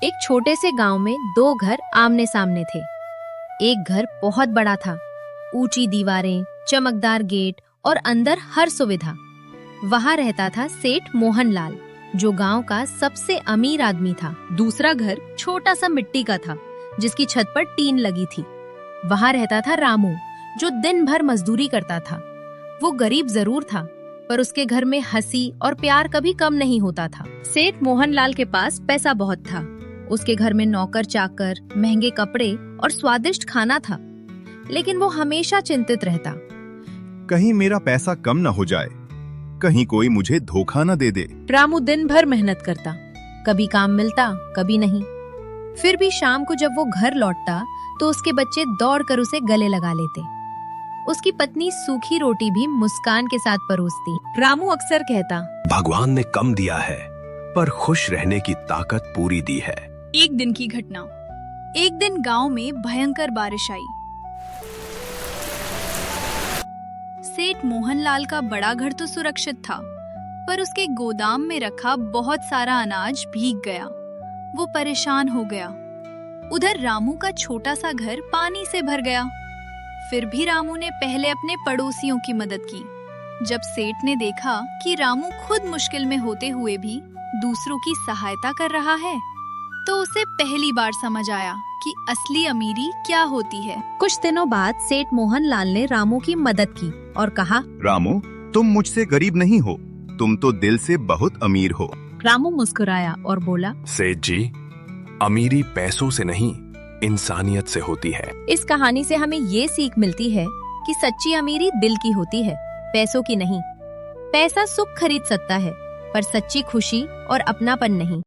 एक छोटे से गांव में दो घर आमने सामने थे। एक घर बहुत बड़ा था, ऊंची दीवारें, चमकदार गेट और अंदर हर सुविधा। वहां रहता था सेठ मोहनलाल, जो गांव का सबसे अमीर आदमी था। दूसरा घर छोटा सा मिट्टी का था, जिसकी छत पर टीन लगी थी। वहां रहता था रामू, जो दिन भर मजदूरी करता था। वो गरीब जरूर था, पर उसके घर में हंसी और प्यार कभी कम नहीं होता था। सेठ मोहनलाल के पास पैसा बहुत था। उसके घर में नौकर चाकर, महंगे कपड़े और स्वादिष्ट खाना था, लेकिन वो हमेशा चिंतित रहता। कहीं मेरा पैसा कम न हो जाए, कहीं कोई मुझे धोखा न दे दे। रामू दिन भर मेहनत करता, कभी काम मिलता कभी नहीं। फिर भी शाम को जब वो घर लौटता तो उसके बच्चे दौड़कर उसे गले लगा लेते। उसकी पत्नी सूखी रोटी भी मुस्कान के साथ परोसती। रामू अक्सर कहता, भगवान ने कम दिया है, पर खुश रहने की ताकत पूरी दी है। एक दिन की घटना। एक दिन गांव में भयंकर बारिश आई। सेठ मोहनलाल का बड़ा घर तो सुरक्षित था, पर उसके गोदाम में रखा बहुत सारा अनाज भीग गया। वो परेशान हो गया। उधर रामू का छोटा सा घर पानी से भर गया। फिर भी रामू ने पहले अपने पड़ोसियों की मदद की। जब सेठ ने देखा कि रामू खुद मुश्किल में होते हुए भी दूसरों की सहायता कर रहा है, तो उसे पहली बार समझ आया कि असली अमीरी क्या होती है। कुछ दिनों बाद सेठ मोहनलाल ने रामू की मदद की और कहा, रामू, तुम मुझसे गरीब नहीं हो, तुम तो दिल से बहुत अमीर हो। रामू मुस्कुराया और बोला, सेठ जी, अमीरी पैसों से नहीं, इंसानियत से होती है। इस कहानी से हमें ये सीख मिलती है कि सच्ची अमीरी दिल की होती है, पैसों की नहीं। पैसा सुख खरीद सकता है, पर सच्ची खुशी और अपनापन नहीं।